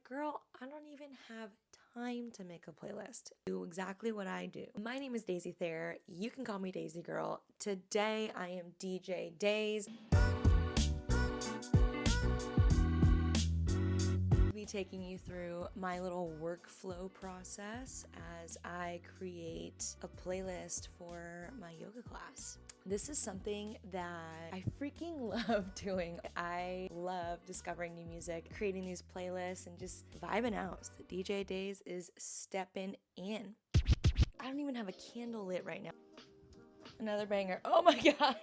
girl, I don't even have time to make a playlist. Do exactly what I do. My name is Daisy Thayer. You can call me Daisy Girl. Today I am DJ Days. Be taking you through my little workflow process as I create a playlist for my yoga class. This is something that I freaking love doing. I love discovering new music, creating these playlists, and just vibing out. So the DJ Days is stepping in. I don't even have a candle lit right now. Another banger. Oh my God.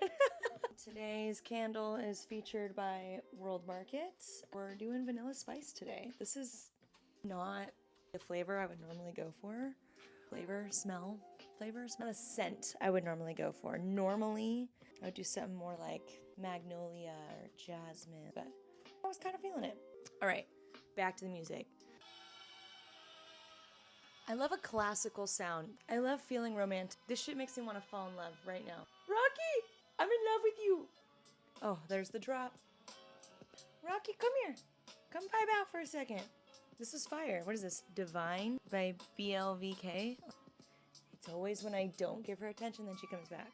Today's candle is featured by World Market. We're doing vanilla spice today. This is not the flavor I would normally go for. Flavor, smell, not a scent I would normally go for. Normally, I would do something more like magnolia or jasmine, but I was kind of feeling it. All right, back to the music. I love a classical sound. I love feeling romantic. This shit makes me want to fall in love right now. Rocky, I'm in love with you. Oh, there's the drop. Rocky, come here. Come vibe out for a second. This is fire. What is this? Divine by BLVK. It's always when I don't give her attention, then she comes back.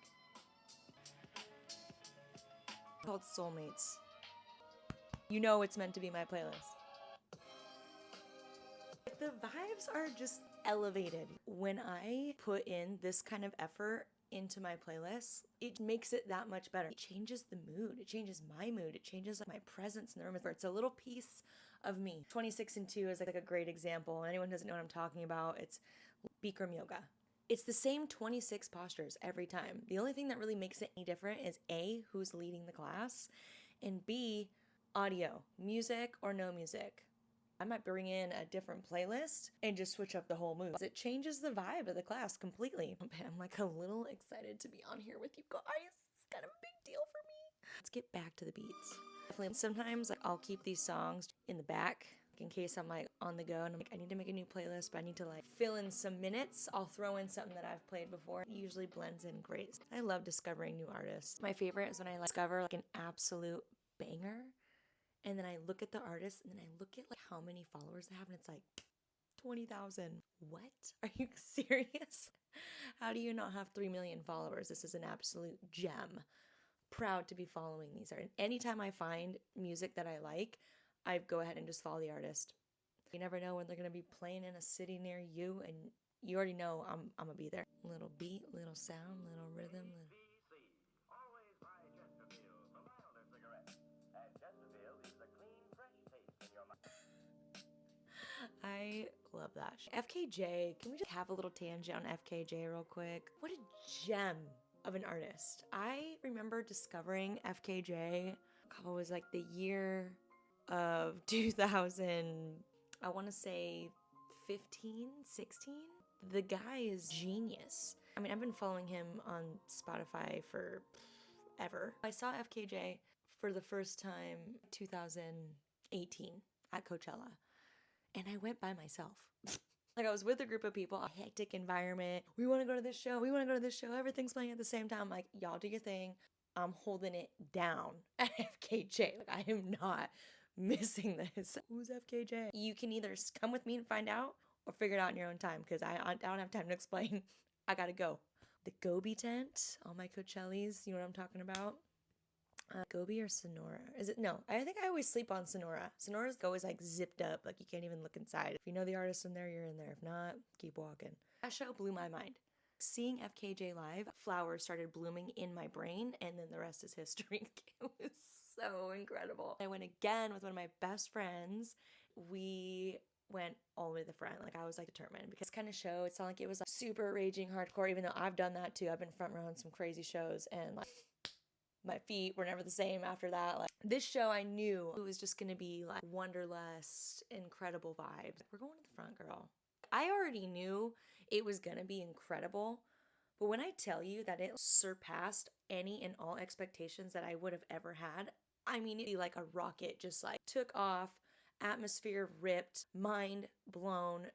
Called Soulmates. You know it's meant to be my playlist. The vibes are just elevated. When I put in this kind of effort into my playlist, it makes it that much better. It changes the mood. It changes my mood. It changes my presence in the room. It's a little piece of me. 26 and 2 is like a great example. Anyone who doesn't know what I'm talking about, it's Bikram yoga. It's the same 26 postures every time. The only thing that really makes it any different is A, who's leading the class, and B, audio, music or no music. I might bring in a different playlist and just switch up the whole mood. It changes the vibe of the class completely. I'm like a little excited to be on here with you guys. It's kind of a big deal for me. Let's get back to the beats. Definitely, sometimes I'll keep these songs in the back in case I'm like on the go and I'm like, I need to make a new playlist, but I need to like fill in some minutes. I'll throw in something that I've played before. It usually blends in great. I love discovering new artists. My favorite is when I discover like an absolute banger. And then I look at the artist and then I look at like how many followers they have and it's like 20,000. What? Are you serious? How do you not have 3 million followers? This is an absolute gem. Proud to be following these artists. Anytime I find music that I like, I go ahead and just follow the artist. You never know when they're going to be playing in a city near you and you already know I'm going to be there. Little beat, little sound, little rhythm. I love that. FKJ, can we just have a little tangent on FKJ real quick? What a gem of an artist. I remember discovering FKJ, it was like the year of 2000, I want to say 15, 16. The guy is genius. I mean, I've been following him on Spotify for ever. I saw FKJ for the first time 2018 at Coachella. And I went by myself. Like I was with a group of people, a hectic environment. We want to go to this show. We want to go to this show. Everything's playing at the same time. I'm like, y'all do your thing. I'm holding it down at FKJ. Like I am not missing this. Who's FKJ? You can either come with me and find out or figure it out in your own time because I don't have time to explain. I gotta go. The Gobi tent, all my Coachellis, you know what I'm talking about? Gobi or Sonora? Is it? No, I think I always sleep on Sonora. Sonora's always like zipped up, like you can't even look inside. If you know the artist in there, you're in there. If not, keep walking. That show blew my mind. Seeing FKJ live, flowers started blooming in my brain, and then the rest is history. It was so incredible. I went again with one of my best friends. We went all the way to the front. Like I was like determined because kind of show, it's not like it was like super raging hardcore, even though I've done that too. I've been front row on some crazy shows and like my feet were never the same after that. Like this show, I knew it was just gonna be like wanderlust, incredible vibes. We're going to the front, girl. I already knew it was gonna be incredible, but when I tell you that it surpassed any and all expectations that I would have ever had, I mean, it'd be like a rocket just like took off, atmosphere ripped, mind blown.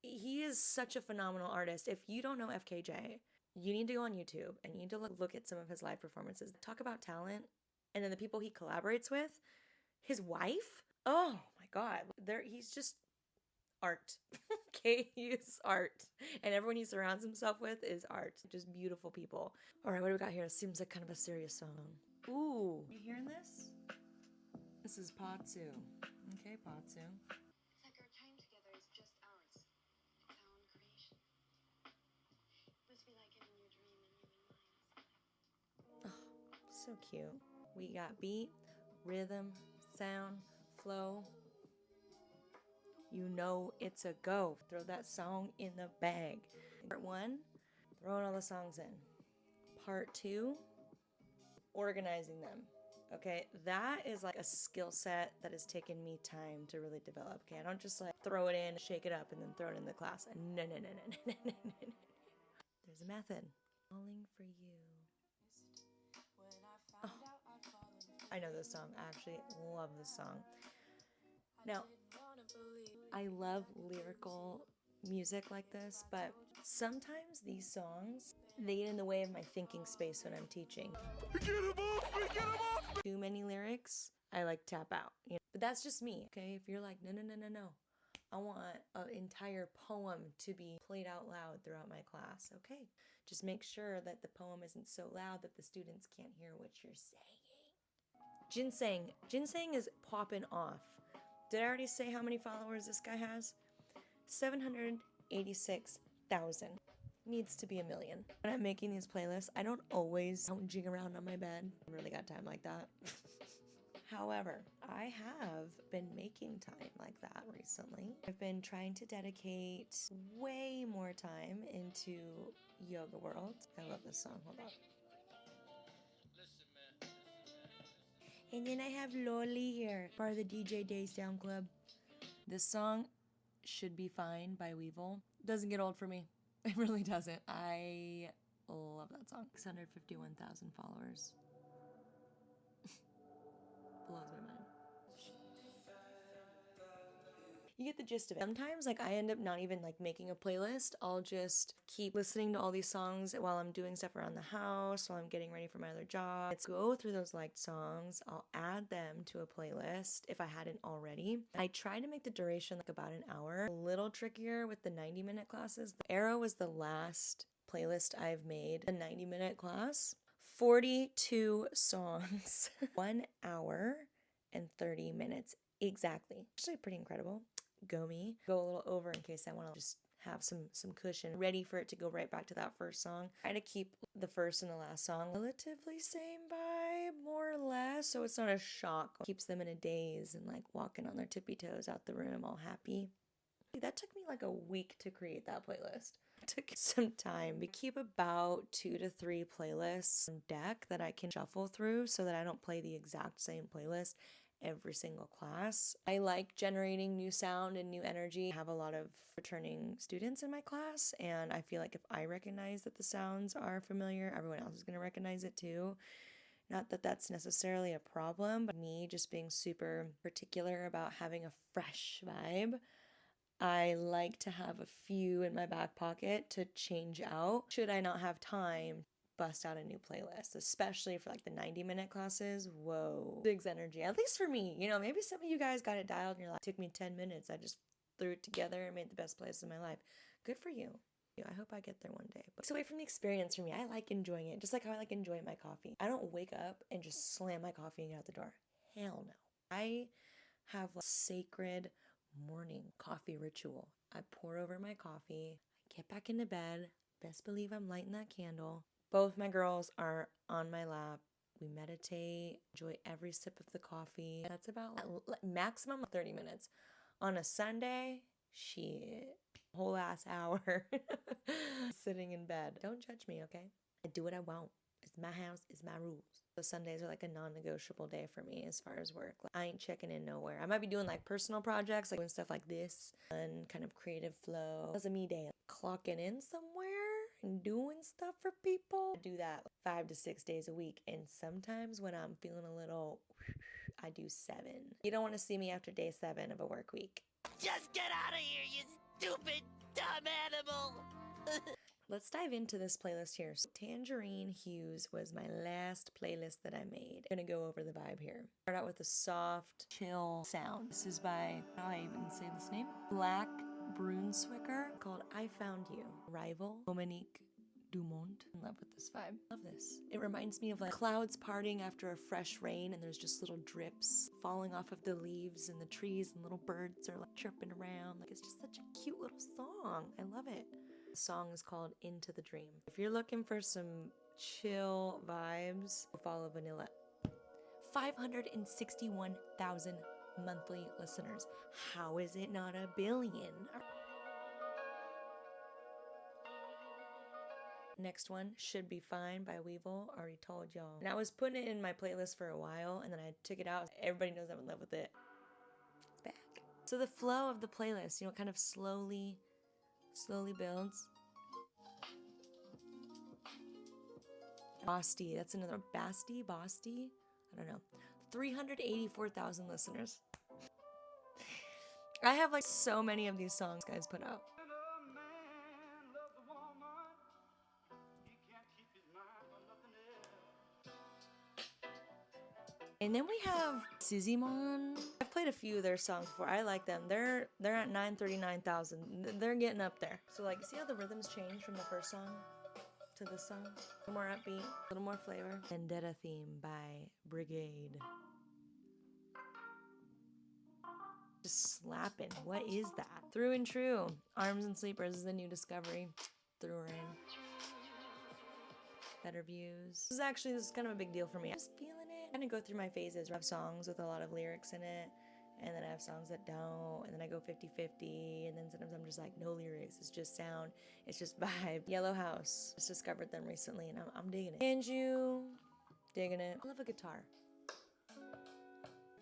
He is such a phenomenal artist. If you don't know FKJ, you need to go on YouTube and you need to look at some of his live performances. Talk about talent. And then the people he collaborates with, his wife, oh my God, he's just art. Okay, he's art. And everyone he surrounds himself with is art. Just beautiful people. All right, what do we got here? It seems like kind of a serious song. Ooh, you hearing this? This is Patsu. Okay, Patsu. It's like our time together is just ours. It's our own creation. It must be like in your dream and you and mine. Oh, so cute. We got beat, rhythm, sound, flow. You know it's a go. Throw that song in the bag. Part 1, throwing all the songs in. Part 2, organizing them. Okay, that is like a skill set that has taken me time to really develop. Okay, I don't just like throw it in, shake it up, and then throw it in the class. No, no, no, no, no, no, no, no. There's a method. Falling for you. Oh, I know this song. I actually love this song. Now, I love lyrical music like this, but sometimes these songs, they get in the way of my thinking space when I'm teaching. Get him off me! Get him off me! Too many lyrics, I like tap out. You know? But that's just me, okay? If you're like, no, no, no, no, no. I want an entire poem to be played out loud throughout my class. Okay, just make sure that the poem isn't so loud that the students can't hear what you're saying. Ginseng. Ginseng is popping off. Did I already say how many followers this guy has? 786,000. Needs to be 1 million. When I'm making these playlists, I don't always lounging around on my bed. I really got time like that. However, I have been making time like that recently. I've been trying to dedicate way more time into Yoga World. I love this song. Hold on. And then I have Loli here, part of the DJ Day Sound Club. This song, Should Be Fine by Weevil, doesn't get old for me. It really doesn't. I love that song. 651,000 followers. Blows my mind. You get the gist of it. Sometimes like I end up not even like making a playlist. I'll just keep listening to all these songs while I'm doing stuff around the house, while I'm getting ready for my other job. Let's go through those liked songs. I'll add them to a playlist if I hadn't already. I try to make the duration like about an hour. A little trickier with the 90-minute classes. The Arrow was the last playlist I've made. A 90-minute class. 42 songs. 1 hour and 30 minutes. Exactly. Actually pretty incredible. Go me. Go a little over in case I want to just have some cushion ready for it to go right back to that first song. Try to keep the first and the last song relatively same vibe, more or less, so it's not a shock. Keeps them in a daze and like walking on their tippy toes out the room all happy. That took me like a week to create that playlist. It took some time. We keep about 2 to 3 playlists on deck that I can shuffle through so that I don't play the exact same playlist every single class. I like generating new sound and new energy. I have a lot of returning students in my class, and I feel like if I recognize that the sounds are familiar, everyone else is going to recognize it too. Not that that's necessarily a problem, but me just being super particular about having a fresh vibe. I like to have a few in my back pocket to change out should I not have time bust out a new playlist, especially for like the 90-minute classes. Whoa, big energy, at least for me. You know, maybe some of you guys got it dialed and you're like, it took me 10 minutes. I just threw it together and made the best playlist of my life. Good for you. I hope I get there one day. But it's away from the experience for me. I like enjoying it, just like how I like enjoying my coffee. I don't wake up and just slam my coffee and get out the door. Hell no. I have a sacred morning coffee ritual. I pour over my coffee, I get back into bed. Best believe I'm lighting that candle. Both my girls are on my lap. We meditate, enjoy every sip of the coffee. That's about maximum 30 minutes. On a Sunday, shit, whole ass hour sitting in bed. Don't judge me, okay? I do what I want. It's my house, it's my rules. So Sundays are like a non-negotiable day for me as far as work. Like, I ain't checking in nowhere. I might be doing like personal projects, like doing stuff like this and kind of creative flow. That's a me day. Clocking in somewhere and doing stuff for people. I do that 5 to 6 days a week. And sometimes when I'm feeling a little, I do 7. You don't want to see me after day 7 of a work week. Just get out of here, you stupid, dumb animal! Let's dive into this playlist here. So Tangerine Hues was my last playlist that I made. I'm gonna go over the vibe here. Start out with a soft, chill sound. This is by, how do I even say this name? Black Brunswicker called I Found You. Rival, Dominique Dumont. In love with this vibe. Love this. It reminds me of like clouds parting after a fresh rain and there's just little drips falling off of the leaves and the trees and little birds are like chirping around. Like it's just such a cute little song. I love it. The song is called Into the Dream. If you're looking for some chill vibes, follow Vanilla. 561,000 monthly listeners. How is it not a billion? Next one, Should Be Fine by Weevil. Already told y'all. And I was putting it in my playlist for a while and then I took it out. Everybody knows I'm in love with it. It's back. So the flow of the playlist, kind of slowly builds. Basti, that's another. Basti? I don't know. 384,000 listeners. I have like so many of these songs guys put out. And then we have Sizimon. I've played a few of their songs before. I like them. They're at 939,000. They're getting up there. So like, see how the rhythms change from the first song to this song? A little more upbeat, a little more flavor. Vendetta Theme by Brigade. Just slapping. What is that? Through and True. Arms and Sleepers is the new discovery. Threw her in. Better Views. This is kind of a big deal for me. I'm just feeling it. I kind of go through my phases. I have songs with a lot of lyrics in it, and then I have songs that don't, and then I go 50-50, and then sometimes I'm just like, no lyrics, it's just sound, it's just vibe. Yellow House. Just discovered them recently, and I'm digging it. Anju, digging it. I love a guitar. I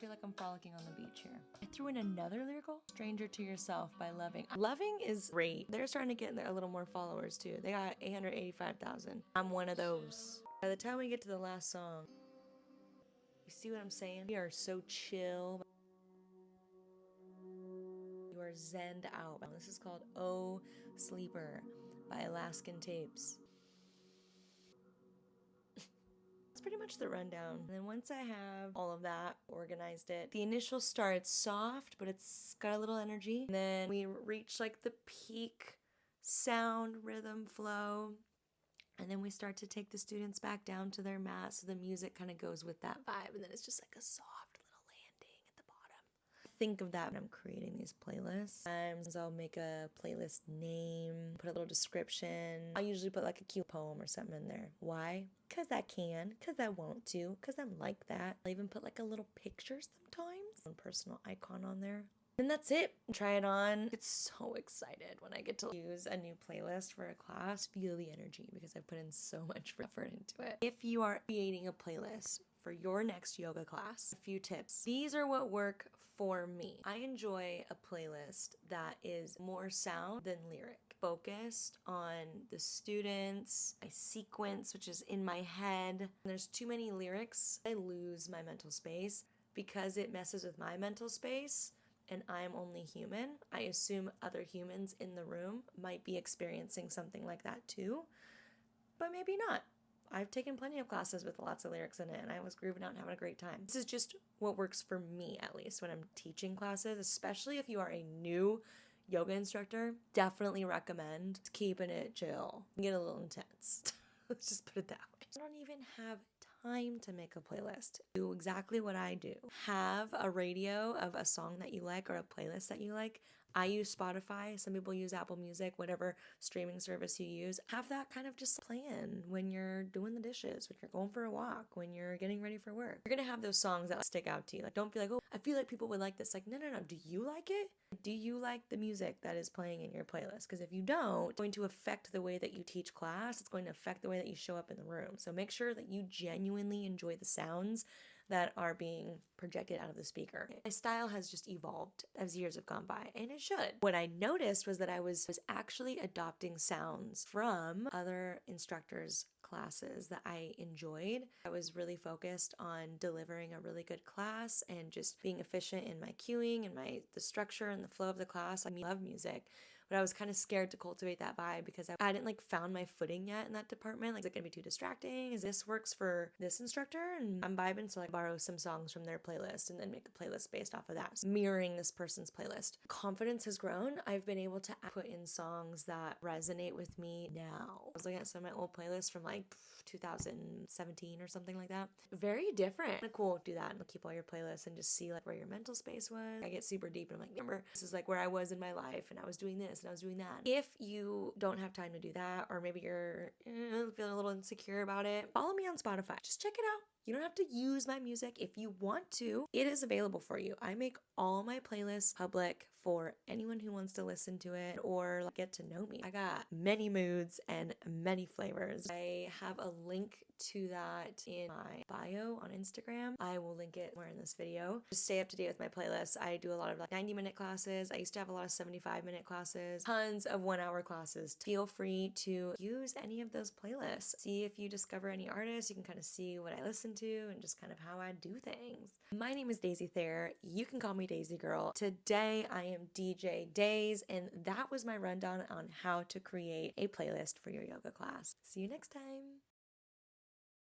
feel like I'm frolicking on the beach here. I threw in another lyrical, Stranger to Yourself by Loving. Loving is great. They're starting to get a little more followers too. They got 885,000. I'm one of those. By the time we get to the last song, you see what I'm saying? We are so chill. You are zenned out. This is called Oh Sleeper by Alaskan Tapes. That's pretty much the rundown. And then once I have all of that, organized it, the initial starts soft, but it's got a little energy. And then we reach like the peak sound, rhythm, flow. And then we start to take the students back down to their mat, so the music kind of goes with that vibe. And then it's just like a soft little landing at the bottom. Think of that when I'm creating these playlists. Sometimes I'll make a playlist name, put a little description. I'll usually put like a cute poem or something in there. Why? Because I can, because I want to, because I'm like that. I'll even put like a little picture sometimes. One personal icon on there. And that's it. Try it on. Get so excited when I get to use a new playlist for a class. Feel the energy because I've put in so much effort into it. If you are creating a playlist for your next yoga class, a few tips. These are what work for me. I enjoy a playlist that is more sound than lyric. Focused on the students, my sequence, which is in my head. There's too many lyrics. I lose my mental space because it messes with my mental space. And I'm only human. I assume other humans in the room might be experiencing something like that too, but maybe not. I've taken plenty of classes with lots of lyrics in it and I was grooving out and having a great time. This is just what works for me, at least when I'm teaching classes, especially if you are a new yoga instructor. Definitely recommend keeping it chill. Get a little intense. Let's just put it that way. I don't even have time to make a playlist. Do exactly what I do. Have a radio of a song that you like or a playlist that you like. I use Spotify. Some people use Apple Music, whatever streaming service you use. Have that kind of just playing when you're doing the dishes, when you're going for a walk, when you're getting ready for work. You're gonna have those songs that stick out to you. Like, don't be like, oh, I feel like people would like this. Like, no. Do you like it? Do you like the music that is playing in your playlist? Because if you don't, it's going to affect the way that you teach class. It's going to affect the way that you show up in the room. So make sure that you genuinely enjoy the sounds that are being projected out of the speaker. My style has just evolved as years have gone by, and it should. What I noticed was that I was actually adopting sounds from other instructors' classes that I enjoyed. I was really focused on delivering a really good class and just being efficient in my cueing and the structure and the flow of the class. I love music, but I was kind of scared to cultivate that vibe because I hadn't like found my footing yet in that department. Like, is it gonna be too distracting? Is this works for this instructor? And I'm vibing, so like borrow some songs from their playlist and then make a playlist based off of that, so mirroring this person's playlist. Confidence has grown. I've been able to put in songs that resonate with me now. I was looking at some of my old playlists from like 2017 or something like that. Very different. Kind of cool to do that and keep all your playlists and just see like where your mental space was. I get super deep and I'm like, remember, this is like where I was in my life and I was doing this and I was doing that. If you don't have time to do that, or maybe you're feeling a little insecure about it, follow me on Spotify. Just check it out. You don't have to use my music. If you want to, it is available for you. I make all my playlists public for anyone who wants to listen to it or like, get to know me. I got many moods and many flavors. I have a link to that in my bio on Instagram. I will link it somewhere in this video. Just stay up to date with my playlists. I do a lot of like 90-minute classes. I used to have a lot of 75-minute classes, tons of 1-hour classes. Feel free to use any of those playlists. See if you discover any artists. You can kind of see what I listen to and just kind of how I do things. My name is Daisy Thayer. You can call me Daisy Girl. Today I am DJ Days, and that was my rundown on how to create a playlist for your yoga class. See you next time.